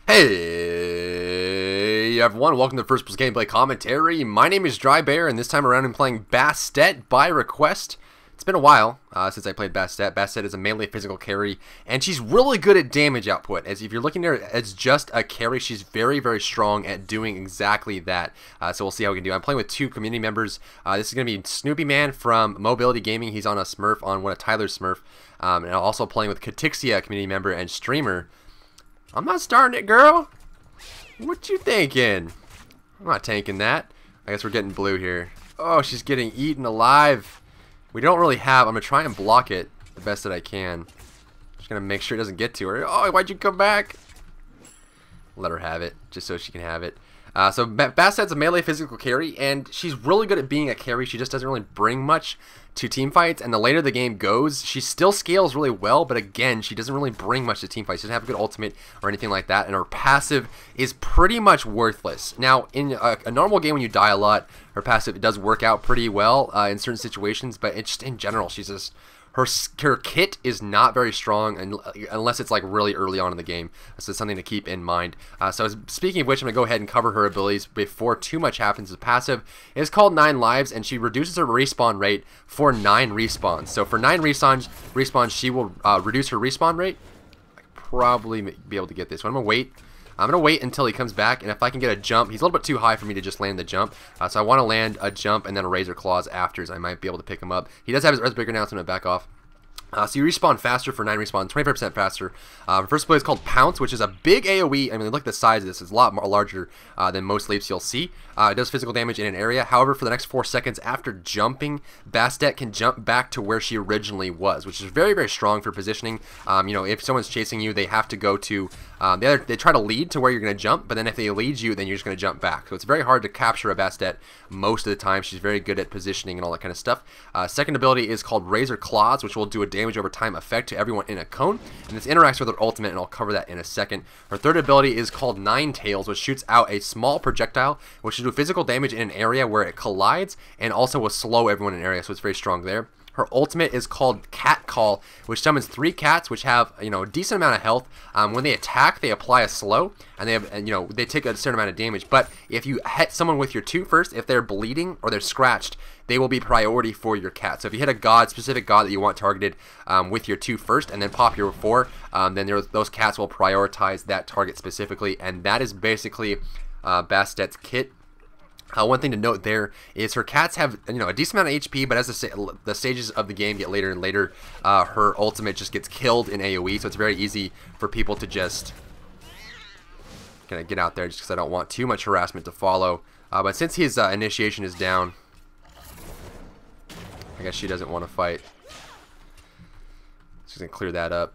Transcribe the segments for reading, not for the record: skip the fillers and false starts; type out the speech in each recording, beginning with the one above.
Hey everyone, welcome to the First Person Gameplay Commentary. My name is Dry Bear, and this time around I'm playing Bastet by request. It's been a while since I played Bastet. Bastet is a melee physical carry, and she's really good at damage output. As if you're looking at her as just a carry, she's very, very strong at doing exactly that. So we'll see how we can do. I'm playing with two community members. This is going to be Snoopy Man from Mobility Gaming. He's on a Smurf, on one of Tyler's Smurf. And I'm also playing with Katixia, community member and streamer. I'm not starting it, girl. What you thinking? I'm not tanking that. I guess we're getting blue here. Oh, she's getting eaten alive. We don't really have. I'm going to try and block it the best that I can. Just going to make sure it doesn't get to her. Oh, why'd you come back? Let her have it, just so she can have it. So Bastet's a melee physical carry, and she's really good at being a carry. She just doesn't really bring much to team fights, and the later the game goes, she still scales really well, but again, she doesn't really bring much to team fights. She doesn't have a good ultimate or anything like that, and her passive is pretty much worthless. Now, in a normal game when you die a lot, her passive does work out pretty well in certain situations, but it's just in general, she's just... Her kit is not very strong unless it's like really early on in the game. So it's something to keep in mind. So speaking of which, I'm going to go ahead and cover her abilities before too much happens. The passive is called 9 lives, and she reduces her respawn rate for 9 respawns. So for 9 respawns, she will reduce her respawn rate. I could probably be able to get this one. I'm going to wait. I'm going to wait until he comes back, and if I can get a jump, he's a little bit too high for me to just land the jump, so I want to land a jump and then a Razor Claws after, so I might be able to pick him up. He does have his Earth Breaker now, so I'm going to back off. So you respawn faster for 9 respawns, 25% faster. First ability is called Pounce, which is a big AoE. I mean, look at the size of this. It's a lot more larger than most leaps you'll see. It does physical damage in an area. However, for the next 4 seconds after jumping, Bastet can jump back to where she originally was, which is very, very strong for positioning. You know, if someone's chasing you, they have to go to... they try to lead to where you're going to jump, but then if they lead you, then you're just going to jump back. So it's very hard to capture a Bastet most of the time. She's very good at positioning and all that kind of stuff. Second ability is called Razor Claws, which will do a damage over time effect to everyone in a cone, and this interacts with her ultimate, and I'll cover that in a second. Her third ability is called Nine Tails, which shoots out a small projectile, which will do physical damage in an area where it collides, and also will slow everyone in an area, so it's very strong there. Her ultimate is called Cat Call, which summons 3 cats, which have, you know, a decent amount of health. When they attack, they apply a slow, and they have, you know, they take a certain amount of damage. But if you hit someone with your 2 first, if they're bleeding or they're scratched, they will be priority for your cat. So if you hit a god, specific god that you want targeted with your 2 first, and then pop your 4, then those cats will prioritize that target specifically, and that is basically Bastet's kit. One thing to note there is her cats have, you know, a decent amount of HP, but as the stages of the game get later and later, her ultimate just gets killed in AoE, so it's very easy for people to just kind of get out there just because I don't want too much harassment to follow. But since his initiation is down, I guess she doesn't want to fight. She's going to clear that up.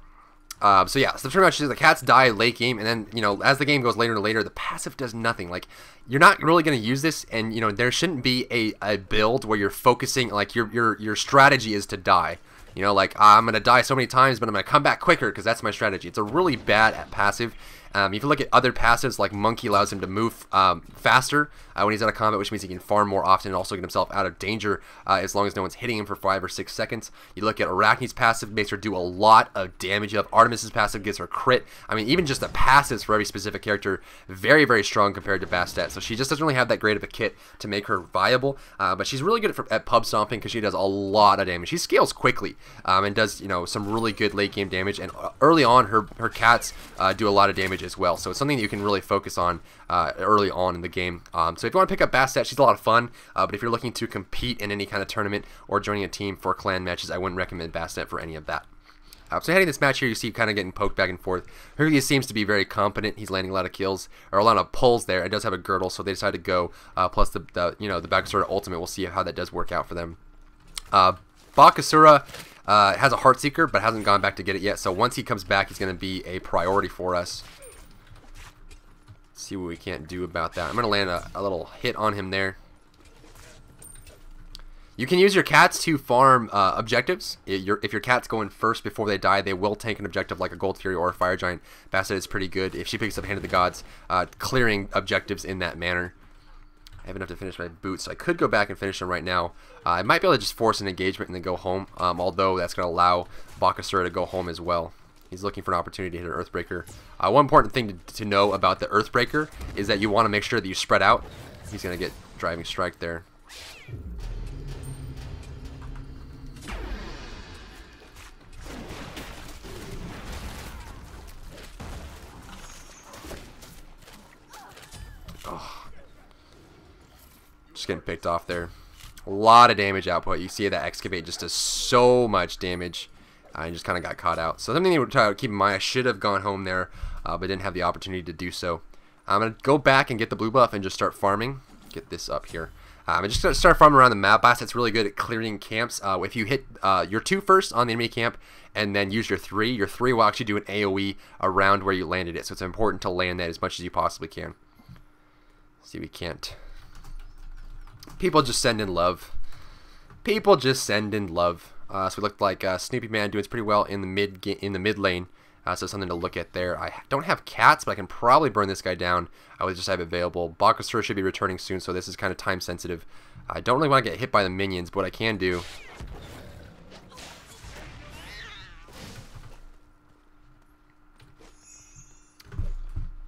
So yeah, so pretty much the cats die late game, and then, you know, as the game goes later and later, the passive does nothing. Like, you're not really going to use this, and, you know, there shouldn't be a build where you're focusing, like, your strategy is to die. You know, like, I'm going to die so many times, but I'm going to come back quicker because that's my strategy. It's a really bad at passive. If you look at other passives, like Monkey allows him to move faster when he's out of combat, which means he can farm more often and also get himself out of danger as long as no one's hitting him for 5 or 6 seconds. You look at Arachne's passive, makes her do a lot of damage. You have Artemis's passive, gives her crit. I mean, even just the passives for every specific character, very, very strong compared to Bastet. So she just doesn't really have that great of a kit to make her viable, but she's really good at pub stomping because she does a lot of damage. She scales quickly and does, you know, some really good late game damage, and early on her cats do a lot of damage as well, so it's something that you can really focus on early on in the game. So if you want to pick up Bastet, she's a lot of fun, but if you're looking to compete in any kind of tournament or joining a team for clan matches, I wouldn't recommend Bastet for any of that. So heading this match here, you see kind of getting poked back and forth. Hercules seems to be very competent. He's landing a lot of kills, or a lot of pulls there. It does have a girdle, so they decided to go, plus the you know, the Bakasura ultimate. We'll see how that does work out for them. Bakasura has a Heartseeker, but hasn't gone back to get it yet, so once he comes back, he's going to be a priority for us. See what we can't do about that. I'm going to land a little hit on him there. You can use your cats to farm objectives. If your cat's going first before they die, they will tank an objective like a Gold Fury or a Fire Giant. Bastet is pretty good if she picks up Hand of the Gods, clearing objectives in that manner. I have enough to finish my boots, so I could go back and finish them right now. I might be able to just force an engagement and then go home, although that's going to allow Bakasura to go home as well. He's looking for an opportunity to hit an Earthbreaker. One important thing to know about the Earthbreaker is that you want to make sure that you spread out. He's going to get Driving Strike there. Oh. Just getting picked off there. A lot of damage output. You see that Excavate just does so much damage. I just kind of got caught out. So something to try to keep in mind. I should have gone home there, but didn't have the opportunity to do so. I'm going to go back and get the blue buff and just start farming. Get this up here. I'm just going to start farming around the map. Bastet's really good at clearing camps. If you hit your 2 first on the enemy camp and then use your 3 will actually do an AoE around where you landed it. So it's important to land that as much as you possibly can. See, we can't. People just send in love. People just send in love. So we looked like Snoopy Man doing pretty well in the mid lane. So something to look at there. I don't have cats, but I can probably burn this guy down. I would just have it available. Bakasura should be returning soon, so this is kind of time sensitive. I don't really want to get hit by the minions, but what I can do.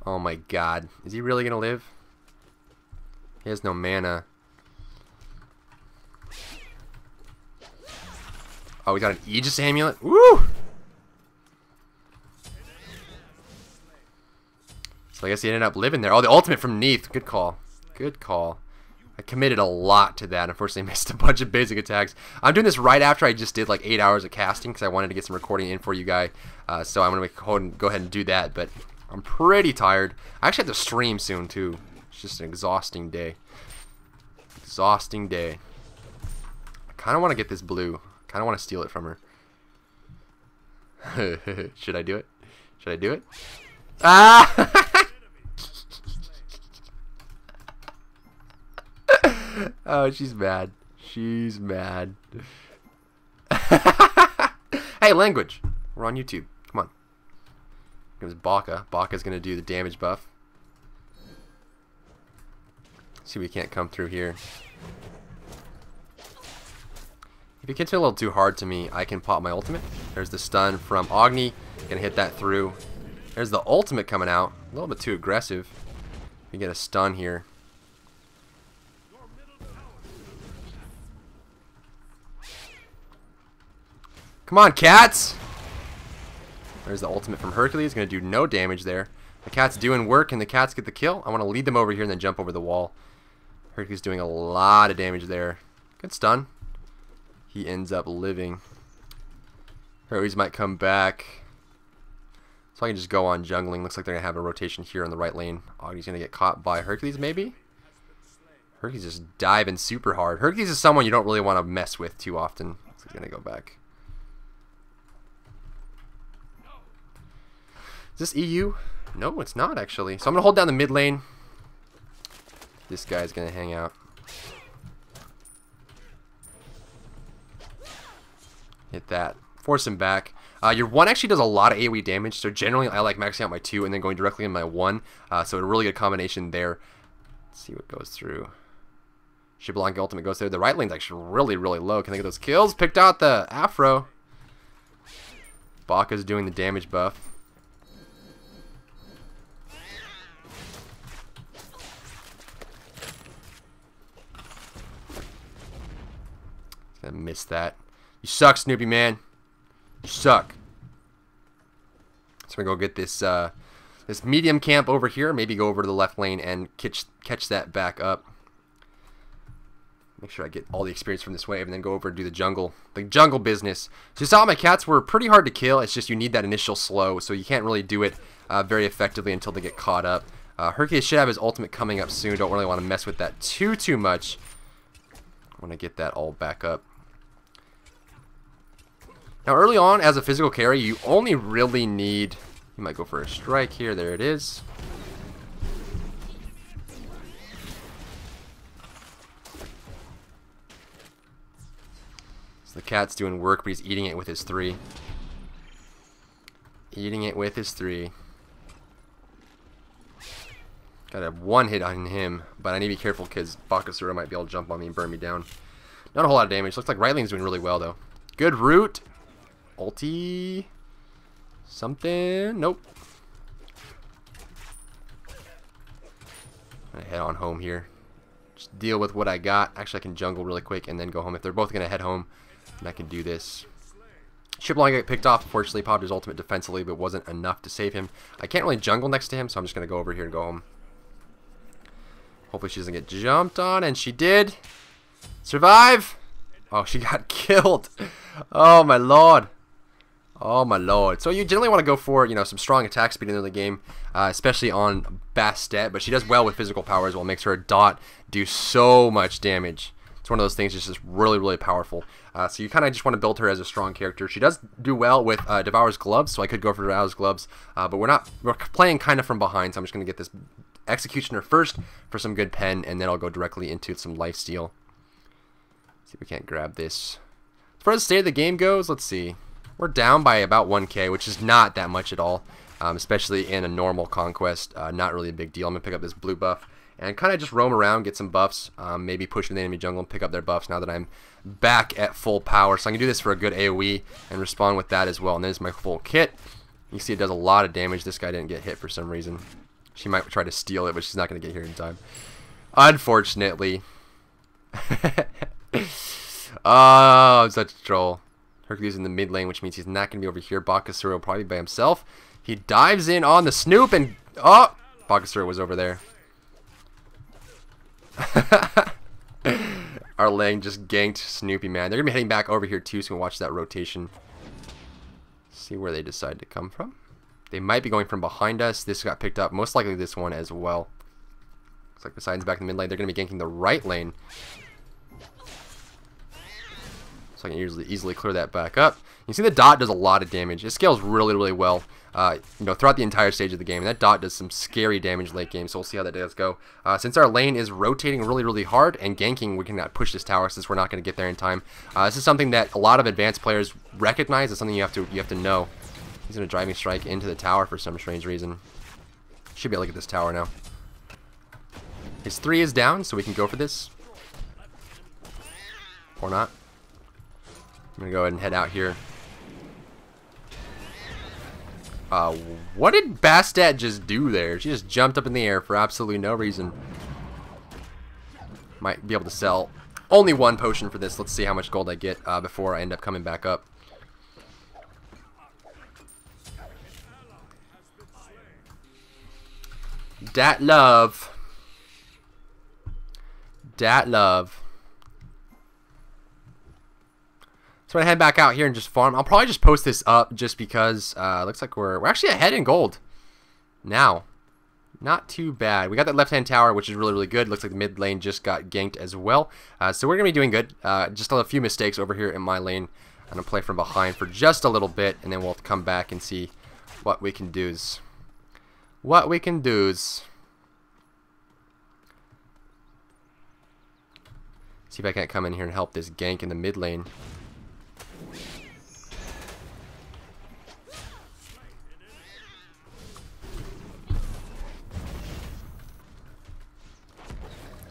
Oh my god. Is he really going to live? He has no mana. Oh, we got an Aegis Amulet. Woo! So I guess he ended up living there. Oh, the ultimate from Neath. Good call. Good call. I committed a lot to that. Unfortunately, missed a bunch of basic attacks. I'm doing this right after I just did like 8 hours of casting because I wanted to get some recording in for you guys. So I'm going to go ahead and do that. But I'm pretty tired. I actually have to stream soon, too. It's just an exhausting day. Exhausting day. I kind of want to get this blue. I don't want to steal it from her. Should I do it? Should I do it? Ah! Oh, she's mad. She's mad. Hey, language. We're on YouTube. Come on. Here comes Baka. Baka's going to do the damage buff. See, we can't come through here. If it gets a little too hard to me, I can pop my ultimate. There's the stun from Agni. Gonna hit that through. There's the ultimate coming out. A little bit too aggressive. We get a stun here. Come on, cats! There's the ultimate from Hercules. Gonna do no damage there. The cat's doing work and the cats get the kill. I want to lead them over here and then jump over the wall. Hercules doing a lot of damage there. Good stun. He ends up living. Hercules might come back. So I can just go on jungling. Looks like they're going to have a rotation here on the right lane. Augie's going to get caught by Hercules maybe? Hercules is diving super hard. Hercules is someone you don't really want to mess with too often. So he's going to go back. Is this EU? No, it's not actually. So I'm going to hold down the mid lane. This guy's going to hang out. Hit that. Force him back. Your 1 actually does a lot of AoE damage, so generally I like maxing out my 2 and then going directly in my 1. So a really good combination there. Let's see what goes through. Xbalanque ultimate goes there. The right lane's actually really, really low. Can I get those kills? Picked out the Afro. Baka's doing the damage buff. Gonna miss that. You suck, Snoopy Man. You suck. So we're gonna go get this this medium camp over here. Maybe go over to the left lane and catch that back up. Make sure I get all the experience from this wave and then go over and do the jungle business. So you saw my cats were pretty hard to kill. It's just you need that initial slow, so you can't really do it very effectively until they get caught up. Hercules should have his ultimate coming up soon. Don't really want to mess with that too much. I want to get that all back up. Now early on, as a physical carry, you only really need... You might go for a strike here. There it is. So the cat's doing work, but he's eating it with his 3. Eating it with his 3. Gotta have 1 hit on him, but I need to be careful because Bakasura might be able to jump on me and burn me down. Not a whole lot of damage. Looks like right lane's doing really well, though. Good root. Ulti. Something. Nope. I'm gonna head on home here. Just deal with what I got. Actually, I can jungle really quick and then go home. If they're both gonna head home, then I can do this. Should only get picked off. Unfortunately, popped his ultimate defensively, but wasn't enough to save him. I can't really jungle next to him, so I'm just gonna go over here and go home. Hopefully she doesn't get jumped on, and she did. Survive! Oh, she got killed. Oh my lord. Oh my lord. So you generally want to go for, you know, some strong attack speed in the game, especially on Bastet, but she does well with physical power as well. Makes her dot do so much damage. It's one of those things that's just really, really powerful. So you kind of just want to build her as a strong character. She does do well with Devour's Gloves, so I could go for Devour's Gloves, but we're playing kind of from behind, so I'm just going to get this Executioner first for some good pen, and then I'll go directly into some lifesteal. See if we can't grab this. As far as the state of the game goes, let's see. We're down by about 1k, which is not that much at all, especially in a normal conquest. Not really a big deal. I'm going to pick up this blue buff and kind of just roam around, get some buffs, maybe push in the enemy jungle and pick up their buffs now that I'm back at full power. So I can do this for a good AoE and respond with that as well. And there's my full kit. You see it does a lot of damage. This guy didn't get hit for some reason. She might try to steal it, but she's not going to get here in time. Unfortunately. Oh, I'm such a troll. Hercules in the mid lane, which means he's not going to be over here. Bakasura will probably be by himself. He dives in on the Snoop, and oh, Bakasura was over there. Our lane just ganked Snoopy, man. They're going to be heading back over here too, so we'll watch that rotation. See where they decide to come from. They might be going from behind us. This got picked up. Most likely this one as well. Looks like Poseidon's back in the mid lane. They're going to be ganking the right lane. So I can easily clear that back up. You see the dot does a lot of damage. It scales really, really well. You know, throughout the entire stage of the game. And that dot does some scary damage late game. So we'll see how that does go. Since our lane is rotating really, really hard and ganking, we cannot push this tower since we're not going to get there in time. This is something that a lot of advanced players recognize. It's something you have to know. He's going to driving strike into the tower for some strange reason. Should be able to get this tower now. His 3 is down, so we can go for this. Or not. I'm going to go ahead and head out here. What did Bastet just do there? She just jumped up in the air for absolutely no reason. Might be able to sell only one potion for this. Let's see how much gold I get before I end up coming back up. Dat love. Dat love. So I'm gonna head back out here and just farm. I'll probably just post this up just because looks like we're actually ahead in gold now. Not too bad. We got that left-hand tower, which is really, really good. Looks like the mid lane just got ganked as well. So we're gonna be doing good. Just a few mistakes over here in my lane. I'm gonna play from behind for just a little bit, and then we'll come back and see what we can do. What we can do. See if I can't come in here and help this gank in the mid lane.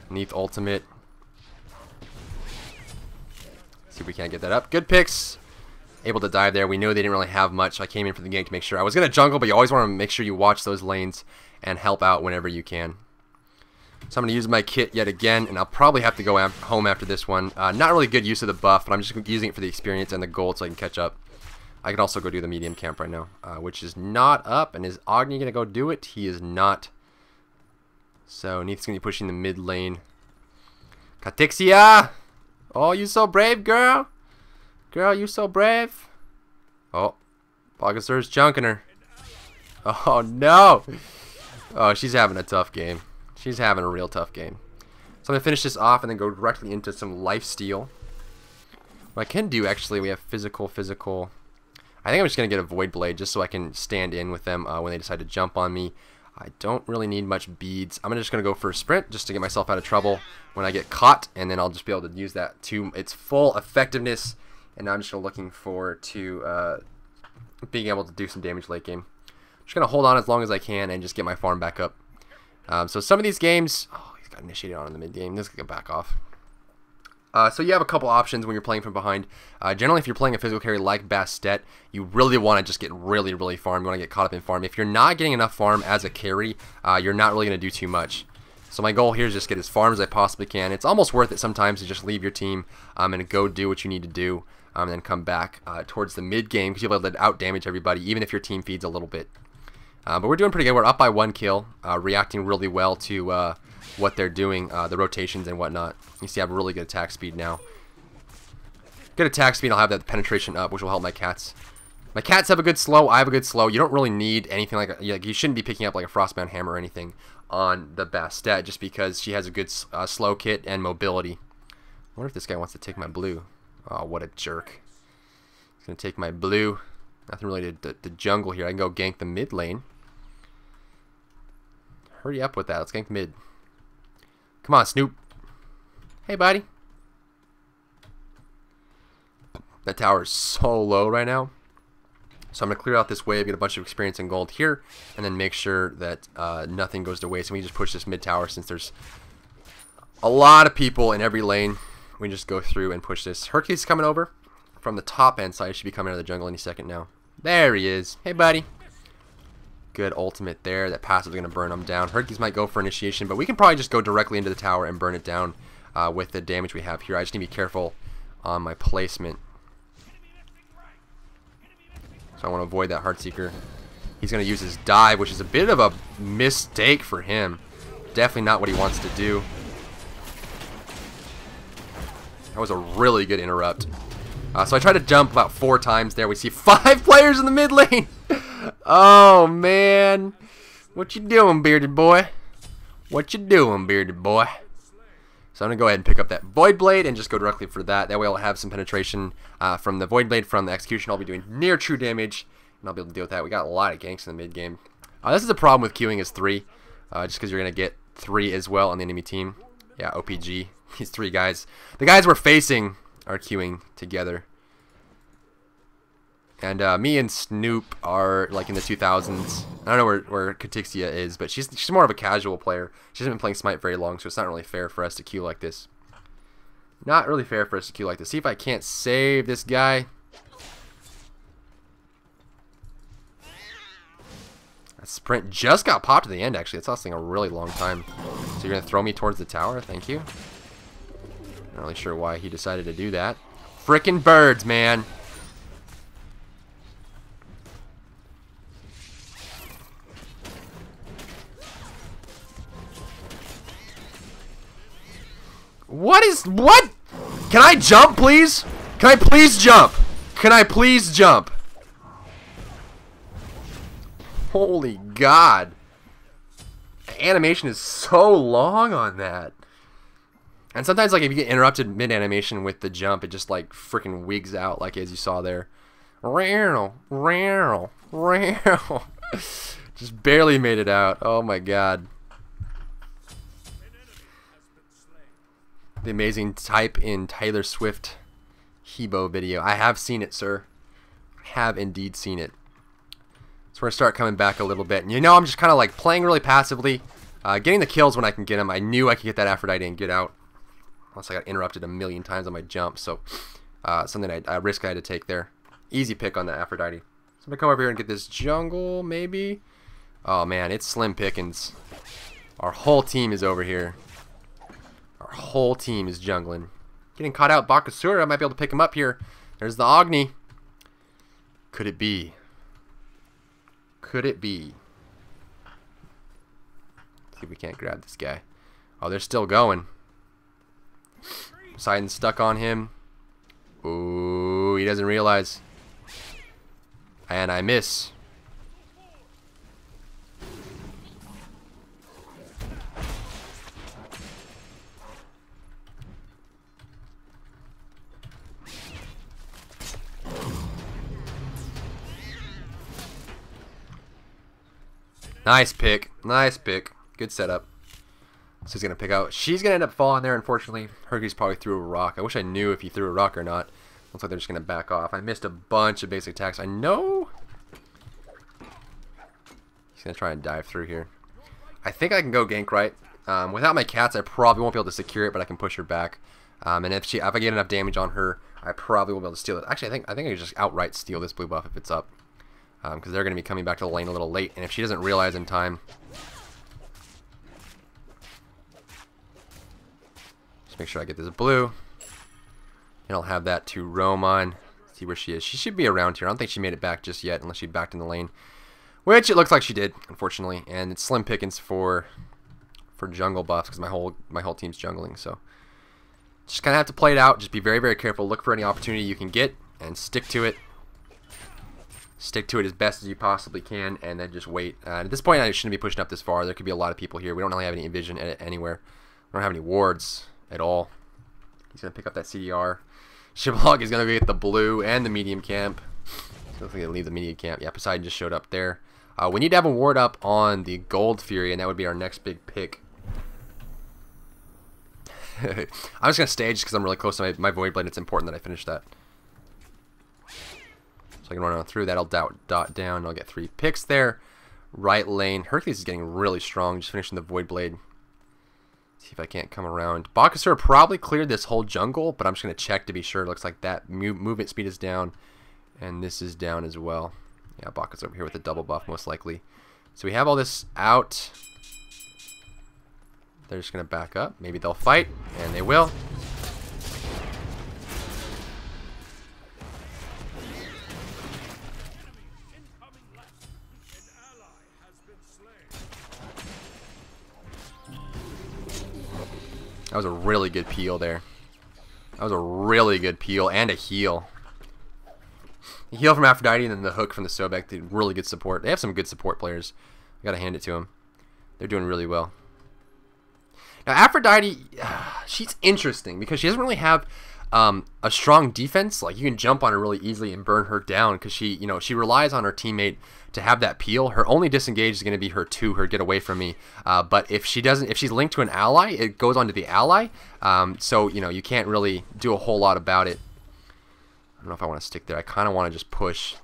Neath ultimate. See if we can't get that up. Good picks. Able to dive there. We know they didn't really have much, so I came in for the gank to make sure. I was going to jungle, but you always want to make sure you watch those lanes and help out whenever you can. So I'm going to use my kit yet again, and I'll probably have to go home after this one. Not really good use of the buff, but I'm just using it for the experience and the gold so I can catch up. I can also go do the medium camp right now, which is not up. And is Agni going to go do it? He is not. So Neath's going to be pushing the mid lane. Katixia! Oh, you so brave, girl. Girl, you so brave. Oh, Bagasur's chunking her. Oh, no. Oh, she's having a tough game. She's having a real tough game. So I'm going to finish this off and then go directly into some lifesteal. What I can do, actually, we have physical. I think I'm just going to get a Void Blade just so I can stand in with them when they decide to jump on me. I don't really need much beads. I'm just going to go for a sprint just to get myself out of trouble when I get caught. And then I'll just be able to use that to its full effectiveness. And now I'm just looking forward to being able to do some damage late game. I'm just going to hold on as long as I can and just get my farm back up. So some of these games... Oh, he's got initiated on in the mid game. This could get back off. So you have a couple options when you're playing from behind. Generally, if you're playing a physical carry like Bastet, you really want to just get really farm. You want to get caught up in farm. If you're not getting enough farm as a carry, you're not really going to do too much. So my goal here is just get as farm as I possibly can. It's almost worth it sometimes to just leave your team and go do what you need to do, and then come back towards the mid game because you'll be able to out damage everybody, even if your team feeds a little bit. But we're doing pretty good. We're up by 1 kill, reacting really well to what they're doing, the rotations and whatnot. You see I have really good attack speed now. Good attack speed, I'll have that penetration up, which will help my cats. My cats have a good slow, I have a good slow. You don't really need anything like you shouldn't be picking up like a Frostbound Hammer or anything on the Bastet just because she has a good slow kit and mobility. I wonder if this guy wants to take my blue. Oh, what a jerk. He's going to take my blue. Nothing really to the jungle here. I can go gank the mid lane. Hurry up with that. Let's gank mid. Come on, Snoop. Hey, buddy. That tower is so low right now. So I'm going to clear out this wave, get a bunch of experience and gold here, and then make sure that nothing goes to waste. And we just push this mid tower since there's a lot of people in every lane. We just go through and push this. Hercules is coming over from the top end side. He should be coming out of the jungle any second now. There he is. Hey, buddy. Good ultimate there. That passive is going to burn him down. Hercules might go for initiation, but we can probably just go directly into the tower and burn it down with the damage we have here. I just need to be careful on my placement. So I want to avoid that Heartseeker. He's going to use his dive, which is a bit of a mistake for him. Definitely not what he wants to do. That was a really good interrupt. So I tried to jump about 4 times there. We see 5 players in the mid lane. Oh, man. What you doing, bearded boy? What you doing, bearded boy? So I'm going to go ahead and pick up that Void Blade and just go directly for that. That way I'll have some penetration from the Void Blade from the execution. I'll be doing near true damage, and I'll be able to deal with that. We got a lot of ganks in the mid game. This is the problem with queuing is 3, just because you're going to get 3 as well on the enemy team. Yeah, OPG. These 3 guys. The guys we're facing are queuing together. And me and Snoop are like in the 2000s. I don't know where Katixia is, but she's more of a casual player. She hasn't been playing Smite very long, so it's not really fair for us to queue like this. Not really fair for us to queue like this. See if I can't save this guy. That sprint just got popped at the end, actually. It's lasting a really long time. So you're going to throw me towards the tower? Thank you. Not really sure why he decided to do that. Frickin' birds, man. What? Can I jump, please? Can I please jump? Can I please jump? Holy God. The animation is so long on that. And sometimes, like, if you get interrupted mid-animation with the jump, it just, like, freaking wigs out, like, as you saw there. Just barely made it out. Oh, my God. The amazing type in Taylor Swift Hebo video. I have seen it, sir. I have indeed seen it. So we're going to start coming back a little bit. And you know, I'm just kind of like playing really passively. Getting the kills when I can get them. I knew I could get that Aphrodite and get out. Unless I got interrupted a million times on my jump. So something I risk I had to take there. Easy pick on that Aphrodite. So I'm going to come over here and get this jungle, maybe. Oh, man, it's slim pickings. Our whole team is over here. Our whole team is jungling. Getting caught out Bakasura. I might be able to pick him up here. There's the Agni. Could it be? Could it be? Let's see if we can't grab this guy. Oh, they're still going. Poseidon's stuck on him. Ooh, he doesn't realize. And I miss. Nice pick. Nice pick. Good setup. So he's going to pick out. She's going to end up falling there, unfortunately. Hercules probably threw a rock. I wish I knew if he threw a rock or not. Looks like they're just going to back off. I missed a bunch of basic attacks. I know. He's going to try and dive through here. I think I can go gank right. Without my cats, I probably won't be able to secure it, but I can push her back. And if I get enough damage on her, I probably will be able to steal it. Actually, I think I can just outright steal this blue buff if it's up, because they're going to be coming back to the lane a little late. And if she doesn't realize in time, just make sure I get this blue, and I'll have that to roam on. See where she is. She should be around here. I don't think she made it back just yet, unless she backed in the lane, which it looks like she did, unfortunately. And it's slim pickings for jungle buffs, because my whole team's jungling. So just kind of have to play it out. Just be very, very careful. Look for any opportunity you can get and stick to it. Stick to it as best as you possibly can, and then just wait. At this point, I shouldn't be pushing up this far. There could be a lot of people here. We don't really have any vision anywhere. We don't have any wards at all. He's going to pick up that CDR. Shiblog is going to get the blue and the medium camp. So if we leave the medium camp. Yeah, Poseidon just showed up there. We need to have a ward up on the Gold Fury, and that would be our next big pick. I'm just going to stay just because I'm really close to my Void Blade. It's important that I finish that. So I can run on through that. I'll dot down. I'll get 3 picks there. Right lane. Hercules is getting really strong. Just finishing the Void Blade. See if I can't come around. Bakasura probably cleared this whole jungle, but I'm just going to check to be sure. It looks like that movement speed is down, and this is down as well. Yeah, Bakasura over here with a double buff most likely. So we have all this out. They're just going to back up. Maybe they'll fight, and they will. That was a really good peel there. That was a really good peel and a heal. A heal from Aphrodite and then the hook from the Sobek did really good support. They have some good support players. I gotta hand it to them. They're doing really well. Now Aphrodite, she's interesting because she doesn't really have a strong defense. Like you can jump on her really easily and burn her down because she relies on her teammate to have that peel. Her only disengage is going to be her get away from me. But if she's linked to an ally, it goes onto the ally. So you can't really do a whole lot about it. I don't know if I want to stick there. I kind of want to just push.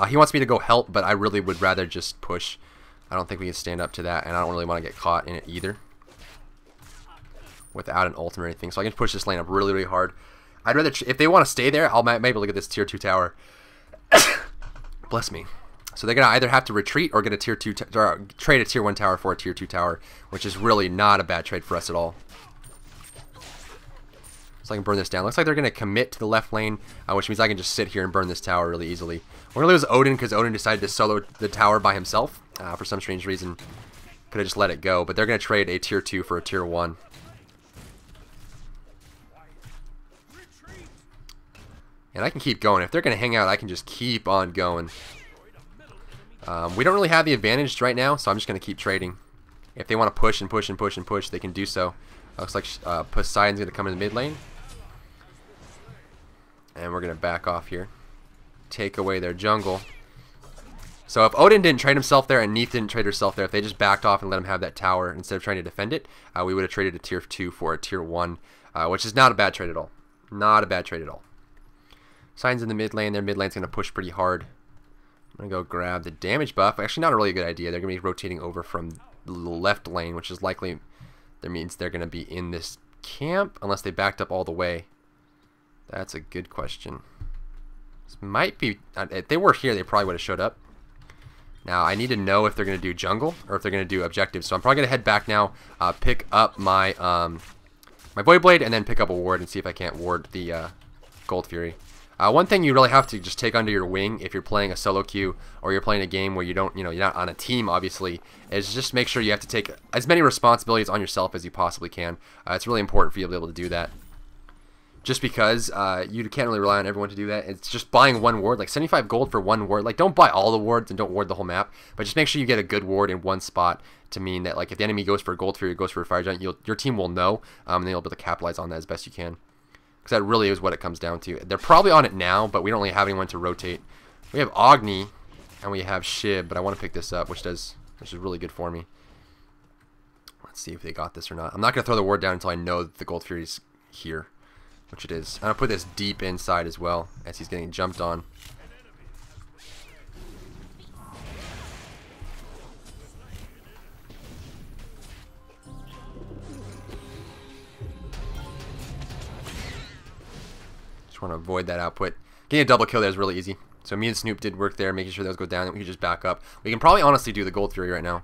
He wants me to go help, but I really would rather just push. I don't think we can stand up to that, and I don't really want to get caught in it either without an ult or anything. So I can push this lane up really, really hard. I'd rather, if they want to stay there, I'll maybe look at this tier 2 tower. Bless me. So they're going to either have to retreat or get a tier 2 or trade a tier 1 tower for a tier 2 tower, which is really not a bad trade for us at all. So I can burn this down. Looks like they're going to commit to the left lane, which means I can just sit here and burn this tower really easily. We're going to lose Odin because Odin decided to solo the tower by himself for some strange reason. Could have just let it go, but they're going to trade a tier 2 for a tier 1. And I can keep going. If they're going to hang out, I can just keep on going. We don't really have the advantage right now, so I'm just going to keep trading. If they want to push and push and push and push, they can do so. Looks like Poseidon's going to come in the mid lane. And we're going to back off here. Take away their jungle. So if Odin didn't trade himself there and Neith didn't trade herself there, if they just backed off and let him have that tower instead of trying to defend it, we would have traded a tier 2 for a tier 1, which is not a bad trade at all. Not a bad trade at all. Poseidon's in the mid lane. Their mid lane's going to push pretty hard. I'm going to go grab the damage buff. Actually, not a really good idea. They're going to be rotating over from the left lane, which is likely, that means they're going to be in this camp, unless they backed up all the way. That's a good question. This might be, if they were here, they probably would have showed up. Now, I need to know if they're going to do jungle, or if they're going to do objectives. So I'm probably going to head back now, pick up my, my Void Blade, and then pick up a ward and see if I can't ward the Gold Fury. One thing you really have to just take under your wing if you're playing a solo queue or you're playing a game where you're not on a team, obviously, is just make sure you have to take as many responsibilities on yourself as you possibly can. It's really important for you to be able to do that. Just because you can't really rely on everyone to do that. It's just buying one ward, like 75 gold for one ward. Like, don't buy all the wards and don't ward the whole map, but just make sure you get a good ward in one spot to mean that, like, if the enemy goes for a Gold Fury or goes for a Fire Giant, your team will know, and then you'll be able to capitalize on that as best you can. Because that really is what it comes down to. They're probably on it now, but we don't really have anyone to rotate. We have Agni and we have Shib, but I want to pick this up, which is really good for me. Let's see if they got this or not. I'm not going to throw the ward down until I know that the Gold Fury's here, which it is. I'm going to put this deep inside as well as he's getting jumped on. Just want to avoid that output. Getting a double kill there is really easy. So me and Snoop did work there, making sure those go down, and we can just back up. We can probably honestly do the Gold Fury right now.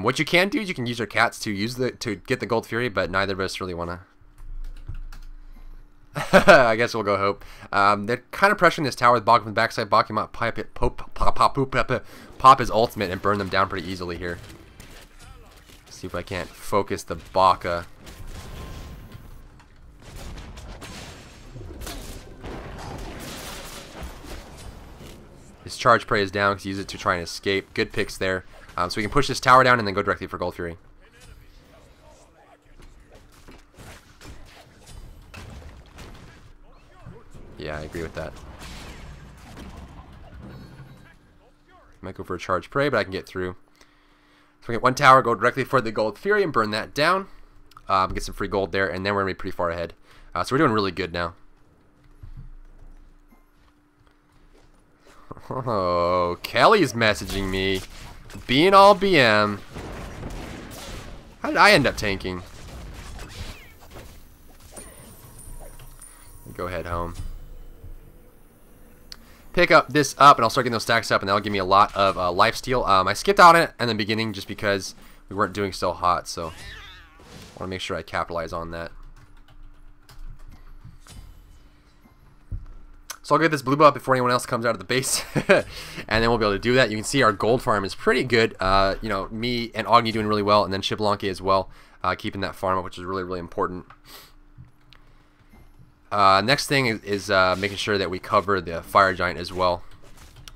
What you can do is you can use your cats to get the Gold Fury, but neither of us really want to. I guess we'll go Hope. They're kind of pressuring this tower with Baka from the backside. Baka might pop his ultimate and burn them down pretty easily here. See if I can't focus the Baka. His charge prey is down because he used it to try and escape. Good picks there. So we can push this tower down and then go directly for Gold Fury. Yeah, I agree with that. Might go for a charge prey, but I can get through. So we get one tower, go directly for the Gold Fury and burn that down. Get some free gold there, and then we're going to be pretty far ahead. So we're doing really good now. Oh, Kelly's messaging me. Being all BM. How did I end up tanking? Go ahead home. Pick up this up, and I'll start getting those stacks up, and that'll give me a lot of lifesteal. I skipped out on it in the beginning just because we weren't doing so hot, so I want to make sure I capitalize on that. So I'll get this blue buff before anyone else comes out of the base, and then we'll be able to do that. You can see our gold farm is pretty good. You know, me and Agni doing really well, and then Shiblanke as well, keeping that farm up, which is really, really important. Next thing is making sure that we cover the fire giant as well.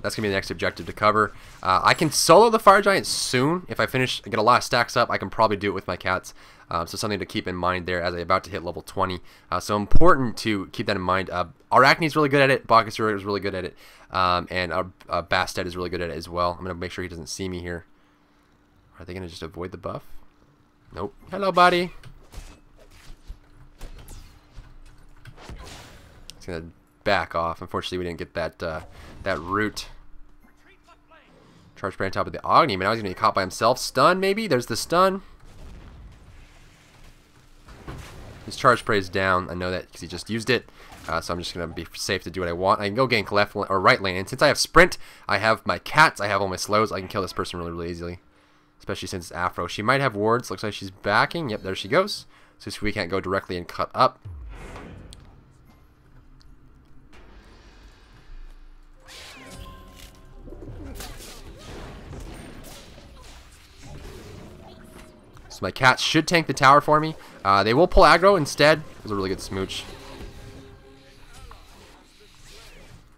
That's gonna be the next objective to cover. I can solo the fire giant soon. If I get a lot of stacks up, I can probably do it with my cats. So something to keep in mind there as I'm about to hit level 20. So important to keep that in mind. Arachne's really good at it. Bakasura is really good at it. And Bastet is really good at it as well. I'm going to make sure he doesn't see me here. Are they going to just avoid the buff? Nope. Hello, buddy. It's going to back off. Unfortunately, we didn't get that root. Charge spray on top of the Agni. Man, now he's going to get caught by himself. Stun, maybe? There's the stun. His charge spray is down. I know that because he just used it. So I'm just going to be safe to do what I want. I can go gank left or right lane. And since I have sprint, I have my cats, I have all my slows. I can kill this person really, really easily. Especially since it's Afro. She might have wards. Looks like she's backing. Yep, there she goes. So we can't go directly and cut up. So my cats should tank the tower for me. They will pull aggro instead. It was a really good smooch.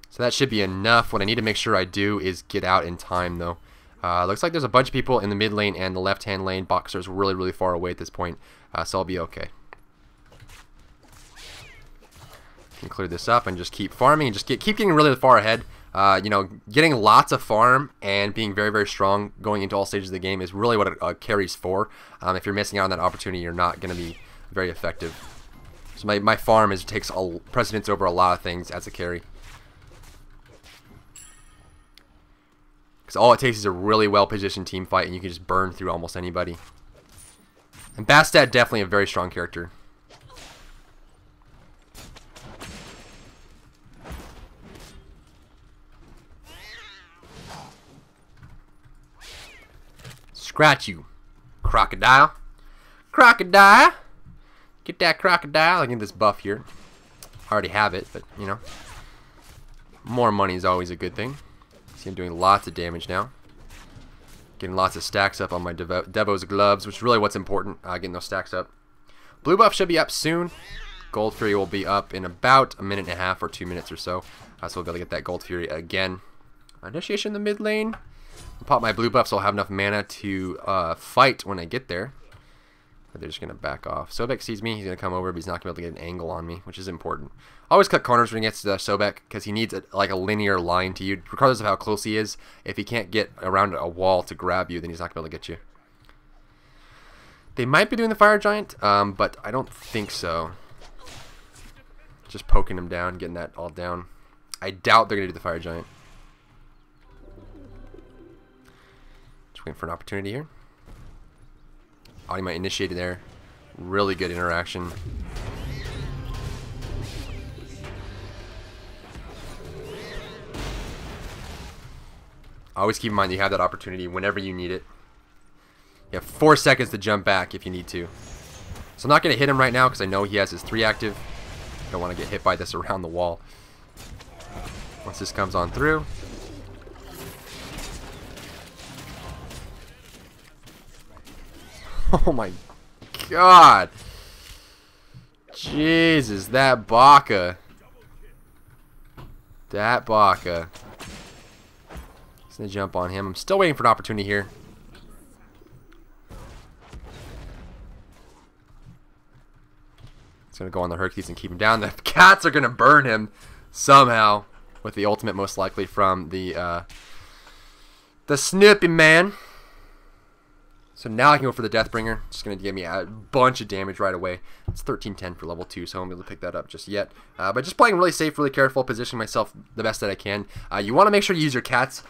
So that should be enough. What I need to make sure I do is get out in time, though. Looks like there's a bunch of people in the mid lane and the left-hand lane. Boxer's really, really far away at this point, so I'll be okay. Can clear this up and just keep farming and just keep getting really far ahead. You know, getting lots of farm and being very, very strong going into all stages of the game is really what it carries for. If you're missing out on that opportunity, you're not going to be very effective. So my farm takes precedence over a lot of things as a carry. Because all it takes is a really well-positioned team fight, and you can just burn through almost anybody. And Bastet, definitely a very strong character. Scratch you, crocodile. Crocodile. Get that crocodile. I get this buff here. I already have it, but, you know. More money is always a good thing. See, I'm doing lots of damage now. Getting lots of stacks up on my Devo's gloves, which is really what's important, getting those stacks up. Blue buff should be up soon. Gold Fury will be up in about a minute and a half or 2 minutes or so. So we'll be able to get that Gold Fury again. Initiation in the mid lane. I'll pop my blue buff so I'll have enough mana to fight when I get there. But they're just going to back off. Sobek sees me. He's going to come over, but he's not going to be able to get an angle on me, which is important. Always cut corners when he gets to Sobek because he needs like a linear line to you, regardless of how close he is. If he can't get around a wall to grab you, then he's not going to be able to get you. They might be doing the fire giant, but I don't think so. Just poking him down, getting that all down. I doubt they're going to do the fire giant. Just waiting for an opportunity here. Audi might initiate it there. Really good interaction. Always keep in mind you have that opportunity whenever you need it. You have 4 seconds to jump back if you need to. So I'm not going to hit him right now because I know he has his 3 active. Don't want to get hit by this around the wall. Once this comes on through. Oh my god. Jesus, that Baka. That Baka. He's going to jump on him. I'm still waiting for an opportunity here. He's going to go on the Hercules and keep him down. The cats are going to burn him somehow with the ultimate, most likely from the Snoopy man. So now I can go for the Deathbringer. Just going to give me a bunch of damage right away. It's 1310 for level 2, so I won't be able to pick that up just yet. But just playing really safe, really careful, positioning myself the best that I can. You want to make sure you use your cats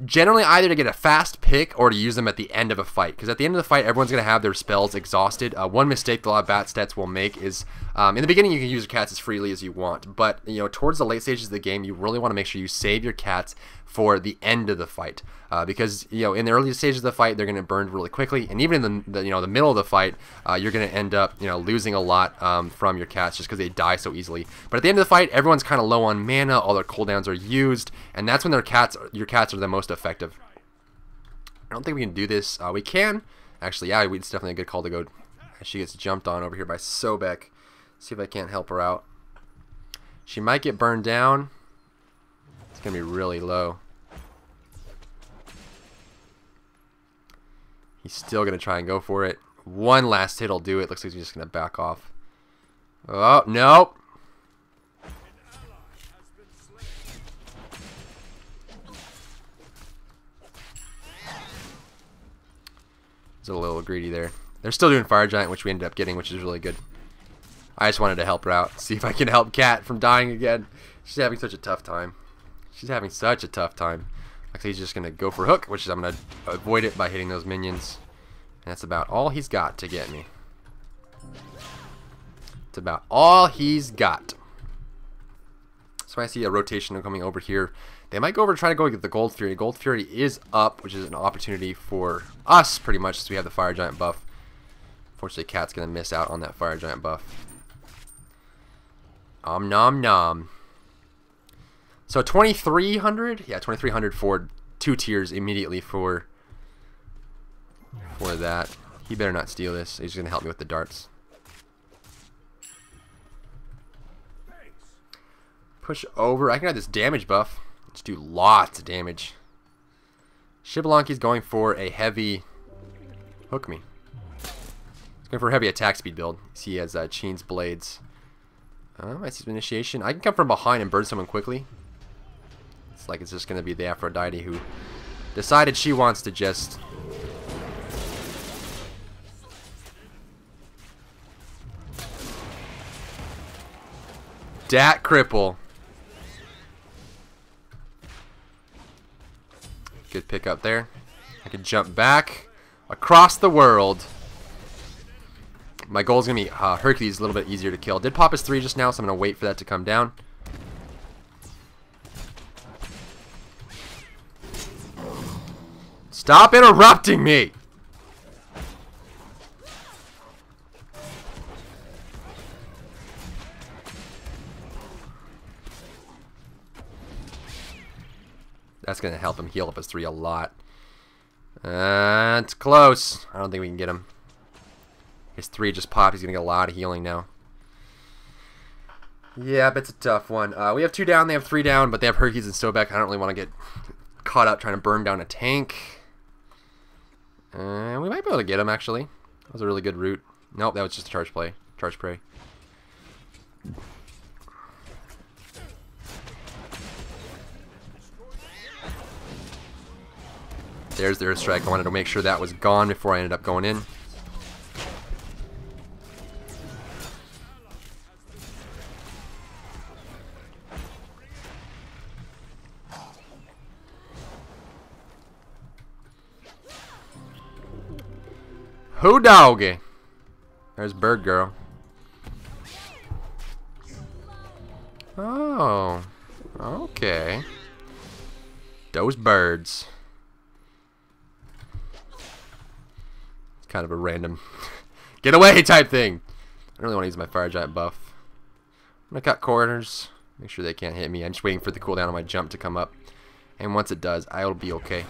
generally either to get a fast pick or to use them at the end of a fight. Because at the end of the fight, everyone's going to have their spells exhausted. One mistake that a lot of Bastets will make is, in the beginning, you can use your cats as freely as you want. But, you know, towards the late stages of the game, you really want to make sure you save your cats for the end of the fight. Because, you know, in the early stages of the fight, they're going to burn really quickly. And even in the middle of the fight, you're going to end up, you know, losing a lot from your cats just because they die so easily. But at the end of the fight, everyone's kind of low on mana. All their cooldowns are used. And that's when your cats are the most effective. I don't think we can do this. We can. Actually, yeah, it's definitely a good call to go. She gets jumped on over here by Sobek. See if I can't help her out. She might get burned down. It's going to be really low. He's still going to try and go for it. One last hit will do it. Looks like he's just going to back off. Oh, nope. He's a little greedy there. They're still doing Fire Giant, which we ended up getting, which is really good. I just wanted to help her out. See if I can help Cat from dying again. She's having such a tough time. She's having such a tough time. Like he's just going to go for hook, which is I'm going to avoid it by hitting those minions. And that's about all he's got to get me. It's about all he's got. So I see a rotation coming over here. They might go over to try to go get the Gold Fury. Gold Fury is up, which is an opportunity for us pretty much since we have the Fire Giant buff. Unfortunately, Cat's going to miss out on that Fire Giant buff. Nom nom. So 2,300? Yeah, 2,300 for 2 tiers immediately for that. He better not steal this. He's going to help me with the darts. Push over. I can have this damage buff. Let's do lots of damage. Shibalanki's going for a heavy... Hook me. He's going for a heavy attack speed build. See, he has Cheen's Blades. I see some initiation. I can come from behind and burn someone quickly. It's like it's just going to be the Aphrodite who decided she wants to just... Dat cripple. Good pick up there. I can jump back across the world. My goal is going to be Hercules a little bit easier to kill. Did pop his 3 just now, so I'm going to wait for that to come down. Stop interrupting me! That's going to help him heal up his 3 a lot. It's close. I don't think we can get him. His 3 just popped. He's going to get a lot of healing now. Yeah, but it's a tough one. We have 2 down. They have 3 down, but they have Hercules and Sobek. I don't really want to get caught up trying to burn down a tank. We might be able to get him, actually. That was a really good route. Nope, that was just a charge play. Charge prey. There's their strike. I wanted to make sure that was gone before I ended up going in. Who doggy? There's Bird Girl. Oh, okay. Those birds. kind of a random get away type thing. I don't really want to use my fire giant buff. I'm gonna cut corners, make sure they can't hit me. I'm just waiting for the cooldown on my jump to come up, and once it does, I'll be okay.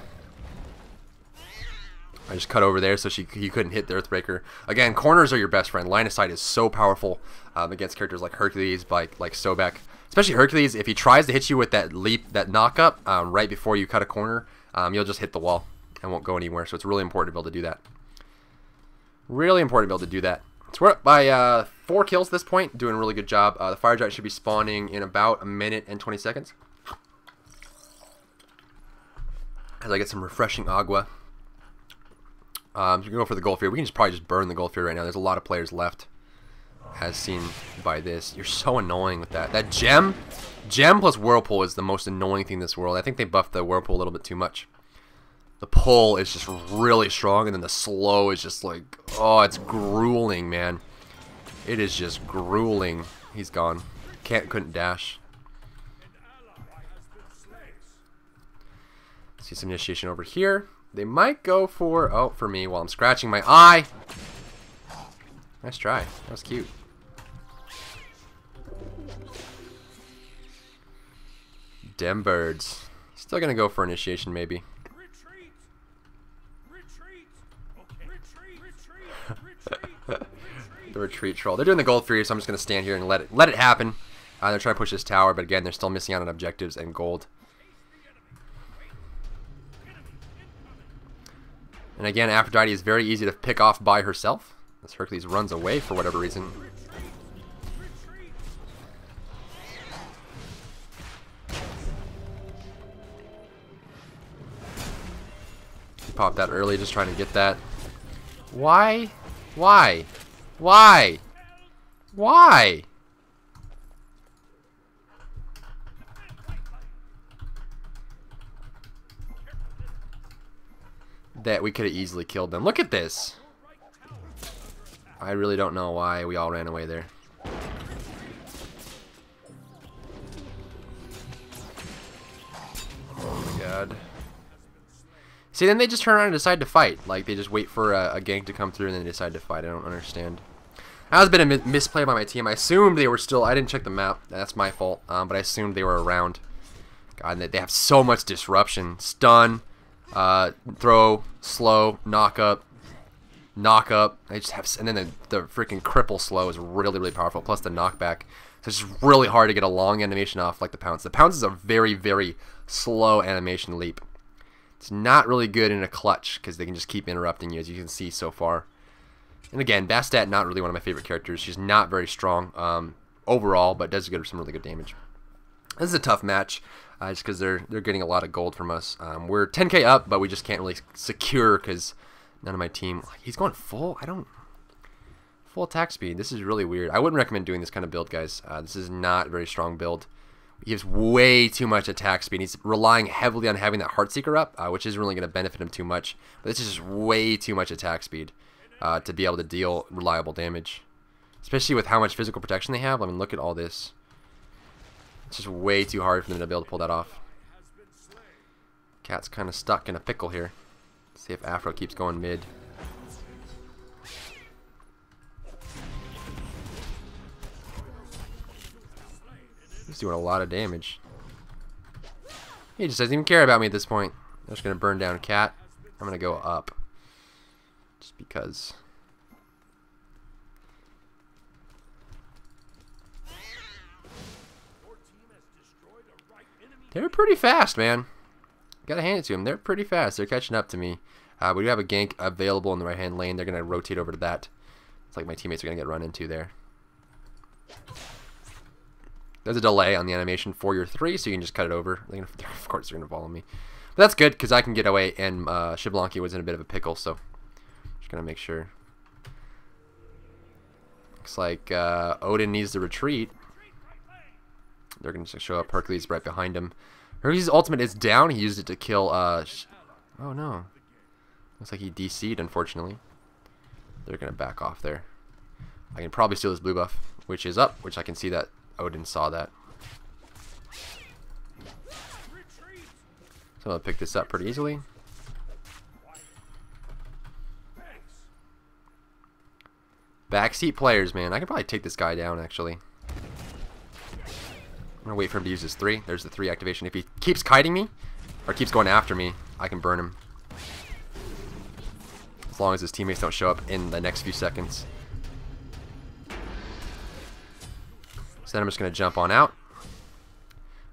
I just cut over there so he couldn't hit the Earthbreaker. Again, corners are your best friend. Line of sight is so powerful against characters like Hercules, like Sobek. Especially Hercules, if he tries to hit you with that leap, that knock up right before you cut a corner, you'll just hit the wall and won't go anywhere. So it's really important to be able to do that. Really important to be able to do that. So we're up by 4 kills at this point. Doing a really good job. The Fire Giant should be spawning in about 1 minute and 20 seconds. As I get some refreshing agua. So we can go for the Gold Fury. We can probably just burn the Gold Fury right now. There's a lot of players left, as seen by this. You're so annoying with that. That gem plus Whirlpool is the most annoying thing in this world. I think they buffed the Whirlpool a little bit too much. The pull is just really strong, and then the slow is just like, oh, it's grueling, man. It is just grueling. He's gone. Couldn't dash. See some initiation over here. They might go for, oh, for me while I'm scratching my eye. Nice try. That was cute. Dem birds. Still gonna go for initiation, maybe. The retreat troll. They're doing the Gold Fury, so I'm just gonna stand here and let it happen. They're trying to push this tower, but again, they're still missing out on objectives and gold. And again, Aphrodite is very easy to pick off by herself, as Hercules runs away for whatever reason. He popped that early, just trying to get that. Why? Why? Why? Why? That we could have easily killed them. Look at this. I really don't know why we all ran away there. Oh my god. See, then they just turn around and decide to fight. Like, they just wait for a gank to come through and then they decide to fight. I don't understand. That was a bit of misplay by my team. I assumed they were still... I didn't check the map. That's my fault. But I assumed they were around. God, they have so much disruption. Stun. Throw, slow, knock up. They just have, and then the freaking cripple slow is really, really powerful. Plus the knockback, so it's just really hard to get a long animation off like the pounce. The pounce is a very, very slow animation leap. It's not really good in a clutch because they can just keep interrupting you, as you can see so far. And again, Bastet, not really one of my favorite characters. She's not very strong overall, but does some really good damage. This is a tough match. Just because they're getting a lot of gold from us. We're 10k up, but we just can't really secure because none of my team... He's going full? Full attack speed. This is really weird. I wouldn't recommend doing this kind of build, guys. This is not a very strong build. He has way too much attack speed. He's relying heavily on having that Heartseeker up, which isn't really going to benefit him too much. But this is just way too much attack speed to be able to deal reliable damage. Especially with how much physical protection they have. I mean, look at all this. It's just way too hard for them to be able to pull that off. Cat's kind of stuck in a pickle here. Let's see if Afro keeps going mid. He's doing a lot of damage. He just doesn't even care about me at this point. I'm just going to burn down Cat. I'm going to go up. Just because... They're pretty fast, man. Gotta hand it to them. They're pretty fast. They're catching up to me. We do have a gank available in the right-hand lane. They're going to rotate over to that. It's like my teammates are going to get run into there. There's a delay on the animation for your 3, so you can just cut it over. Of course, they're going to follow me. But that's good, because I can get away, and Xbalanque was in a bit of a pickle, so just going to make sure. Looks like Odin needs to retreat. They're going to show up. Hercules right behind him. Hercules' ultimate is down. He used it to kill... oh, no. Looks like he DC'd, unfortunately. They're going to back off there. I can probably steal his blue buff, which is up, which I can see that Odin saw that. So I'll pick this up pretty easily. Backseat players, man. I can probably take this guy down, actually. I'm going to wait for him to use his 3. There's the 3 activation. If he keeps kiting me, or keeps going after me, I can burn him. As long as his teammates don't show up in the next few seconds. So then I'm just going to jump on out.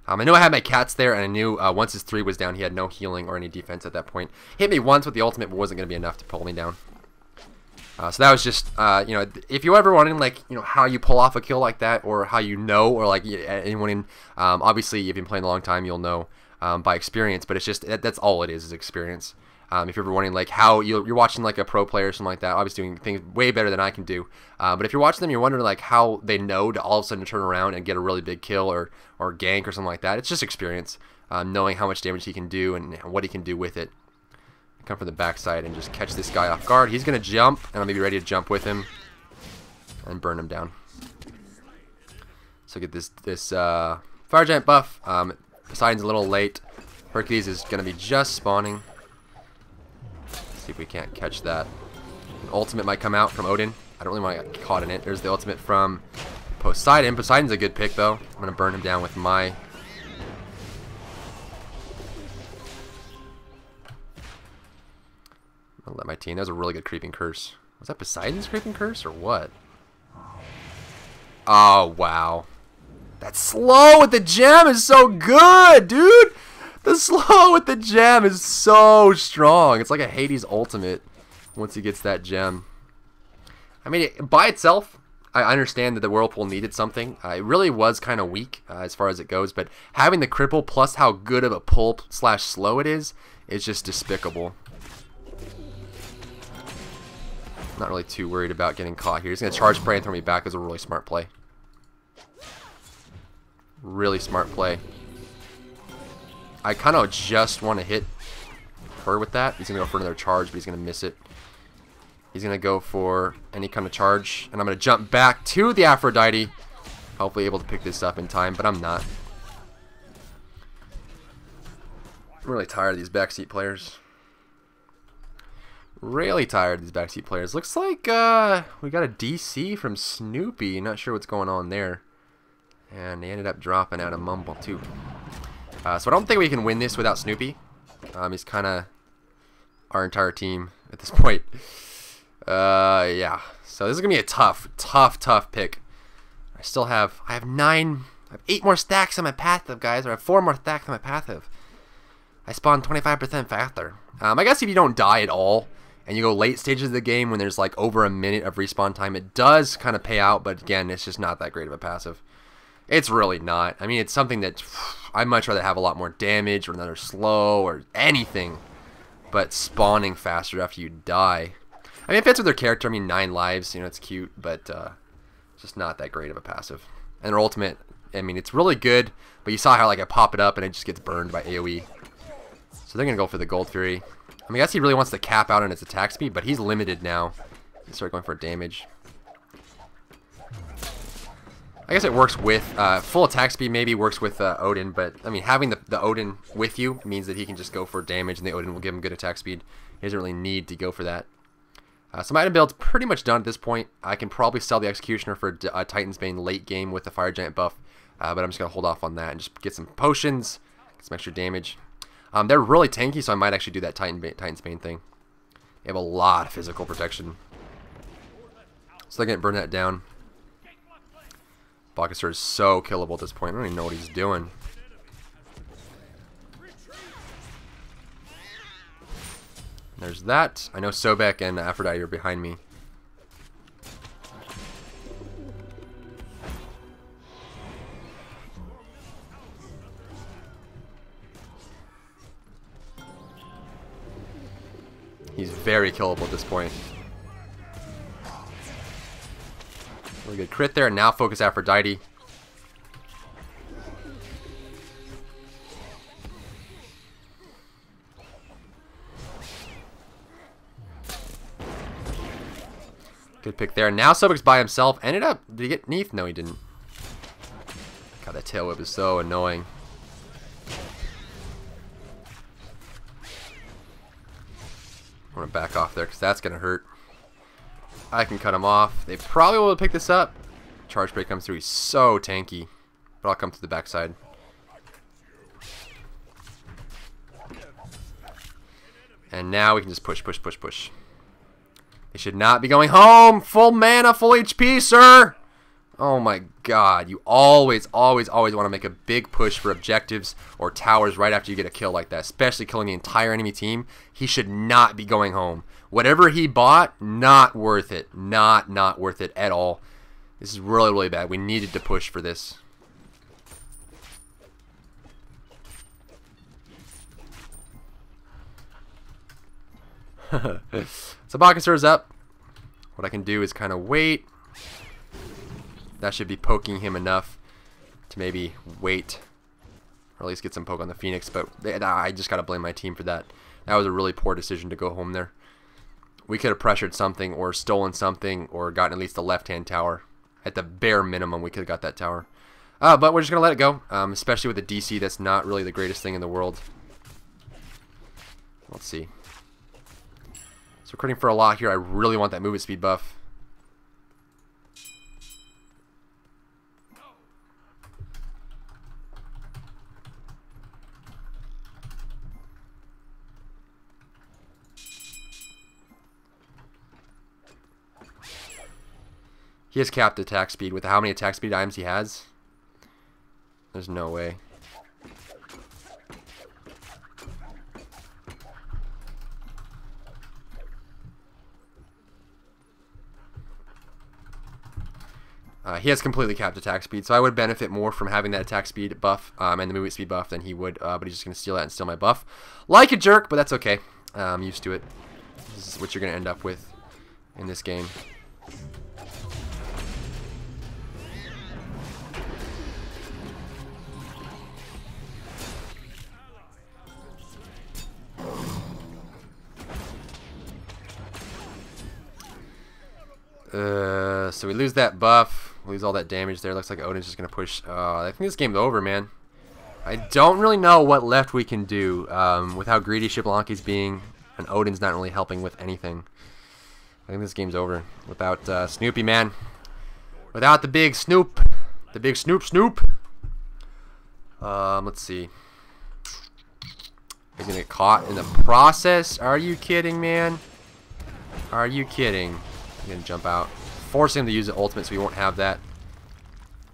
I knew I had my cats there, and I knew once his 3 was down, he had no healing or any defense at that point. Hit me once with the ultimate, but wasn't going to be enough to pull me down. So that was just, you know, if you're ever wondering, like, you know, how you pull off a kill like that, or how you know, or like anyone in, obviously, if you've been playing a long time, you'll know by experience. But it's just that's all it is experience. If you're ever wondering, like, how you're watching like a pro player or something like that, obviously doing things way better than I can do. But if you're watching them, you're wondering like how they know to all of a sudden turn around and get a really big kill or gank or something like that. It's just experience, knowing how much damage he can do and what he can do with it. Come from the backside and just catch this guy off guard. He's gonna jump, and I'm gonna be ready to jump with him and burn him down. So get this fire giant buff. Poseidon's a little late. Hercules is gonna be just spawning. Let's see if we can't catch that. An ultimate might come out from Odin. I don't really want to get caught in it. There's the ultimate from Poseidon. Poseidon's a good pick though. I'm gonna burn him down with my. I'll let my team. That was a really good creeping curse. Was that Poseidon's creeping curse or what? Oh, wow. That slow with the gem is so good, dude. The slow with the gem is so strong. It's like a Hades ultimate once he gets that gem. I mean, by itself, I understand that the Whirlpool needed something. It really was kind of weak as far as it goes, but having the cripple plus how good of a pull / slow it is just despicable. Not really too worried about getting caught here. He's going to charge spray and throw me back. Is a really smart play. Really smart play. I kind of just want to hit her with that. He's going to go for another charge, but he's going to miss it. He's going to go for any kind of charge, and I'm going to jump back to the Aphrodite. Hopefully able to pick this up in time, but I'm not. I'm really tired of these backseat players. Really tired of these backseat players. Looks like we got a DC from Snoopy. Not sure what's going on there. And they ended up dropping out a Mumble too. So I don't think we can win this without Snoopy. He's kind of our entire team at this point. Yeah. So this is gonna be a tough pick. I have 8 more stacks on my passive, guys. Or I have 4 more stacks on my passive. I spawn 25% faster. I guess if you don't die at all, and you go late stages of the game when there's like over a minute of respawn time, it does kind of pay out, but again, it's just not that great of a passive. It's really not. I mean, it's something that I'd much rather have a lot more damage or another slow or anything, but spawning faster after you die. I mean, it fits with their character. I mean, 9 lives, you know, it's cute, but it's just not that great of a passive. And their ultimate, I mean, it's really good, but you saw how like I pop it up and it just gets burned by AoE. So they're going to go for the Gold Fury. I mean, I guess he really wants to cap out on its attack speed, but he's limited now. He started going for damage. I guess it works with full attack speed. Maybe works with Odin, but I mean, having the Odin with you means that he can just go for damage, and the Odin will give him good attack speed. He doesn't really need to go for that. So my item build's pretty much done at this point. I can probably sell the Executioner for Titan's Bane late game with the Fire Giant buff, but I'm just gonna hold off on that and just get some potions, get some extra damage. They're really tanky, so I might actually do that Titan's Bane thing. They have a lot of physical protection. So they're going to burn that down. Bakasur is so killable at this point. I don't even know what he's doing. There's that. I know Sobek and Aphrodite are behind me. He's very killable at this point. Really good crit there, and now focus Aphrodite. Good pick there. Now Sobek's by himself. Ended up, did he get Neath? No, he didn't. God, that tail whip is so annoying. I want to back off there because that's going to hurt. I can cut him off. They probably will pick this up. Charge break comes through. He's so tanky. But I'll come to the backside. And now we can just push, push, push, push. They should not be going home. Full mana, full HP, sir. Oh my god. You always, always, always want to make a big push for objectives or towers right after you get a kill like that. Especially killing the entire enemy team. He should not be going home. Whatever he bought, not worth it. Not worth it at all. This is really, really bad. We needed to push for this. So Bakasura's up. What I can do is kind of wait. That should be poking him enough to maybe wait, or at least get some poke on the Phoenix. But I just gotta blame my team for that. That was a really poor decision to go home there. We could have pressured something, or stolen something, or gotten at least the left-hand tower. At the bare minimum, we could have got that tower. But we're just gonna let it go. Especially with the DC, that's not really the greatest thing in the world. Let's see. So we're critting for a lot here. I really want that movement speed buff. He has capped attack speed with how many attack speed items he has. There's no way. He has completely capped attack speed, so I would benefit more from having that attack speed buff and the movement speed buff than he would, but he's just going to steal that and steal my buff. Like a jerk, but that's okay. I'm used to it. This is what you're going to end up with in this game. So we lose that buff, we lose all that damage there. Looks like Odin's just gonna push. I think this game's over, man. I don't really know what left we can do with how greedy Xbalanque's being, and Odin's not really helping with anything. I think this game's over without Snoopy, man. Without the big Snoop, the big Snoop. Let's see. He's gonna get caught in the process. Are you kidding, man? Are you kidding? I'm gonna jump out, forcing him to use the ultimate, so we won't have that.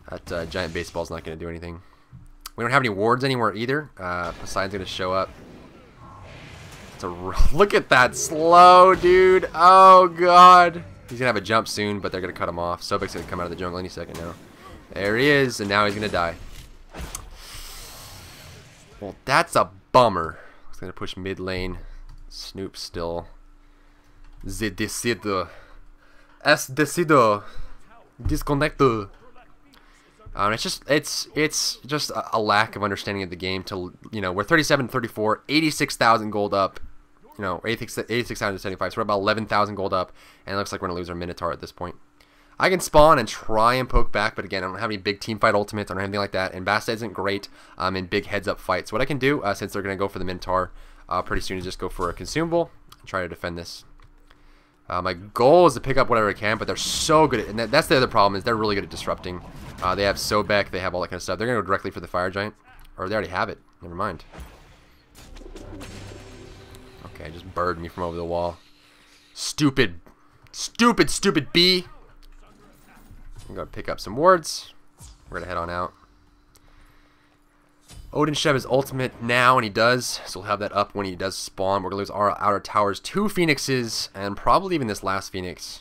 That giant baseball's not gonna do anything. We don't have any wards anywhere either. Poseidon's gonna show up. Look at that slow, dude. Oh god. He's gonna have a jump soon, but they're gonna cut him off. Sobek's gonna come out of the jungle any second now. There he is, and now he's gonna die. Well, that's a bummer. He's gonna push mid lane. Snoop still. Es decido disconnecto. It's just a lack of understanding of the game. To we're 37-34, 86,000 gold up. 86,075. So we're about 11,000 gold up, and it looks like we're gonna lose our Minotaur at this point. I can spawn and try and poke back, but again, I don't have any big team fight ultimates. I don't have anything like that, and Bastet isn't great in big heads up fights. So what I can do, since they're gonna go for the Minotaur pretty soon, is just go for a consumable and try to defend this. My goal is to pick up whatever I can, but they're so good at, and that's the other problem, is they're really good at disrupting. They have Sobek, they have all that kind of stuff. They're going to go directly for the Fire Giant. Or they already have it. Never mind. Okay, just bird me from over the wall. Stupid bee. I'm going to pick up some wards. We're going to head on out. Odin should have his ultimate now, and he does, so we'll have that up when he does spawn. We're going to lose our outer towers, 2 Phoenixes, and probably even this last Phoenix,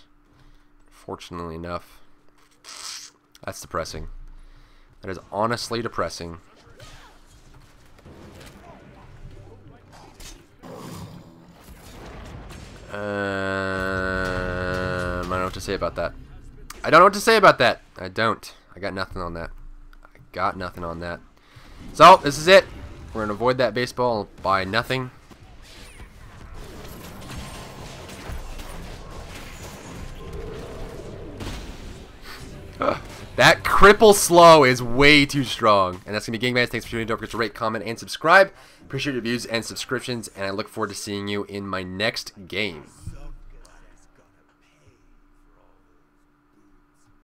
fortunately enough. That's depressing. That is honestly depressing. I don't know what to say about that. I don't know what to say about that. I don't. I got nothing on that. I got nothing on that. So, this is it. We're going to avoid that baseball by nothing. That cripple slow is way too strong. And that's going to be Gangbang. Thanks for tuning in. Don't forget to rate, comment, and subscribe. Appreciate your views and subscriptions, and I look forward to seeing you in my next game.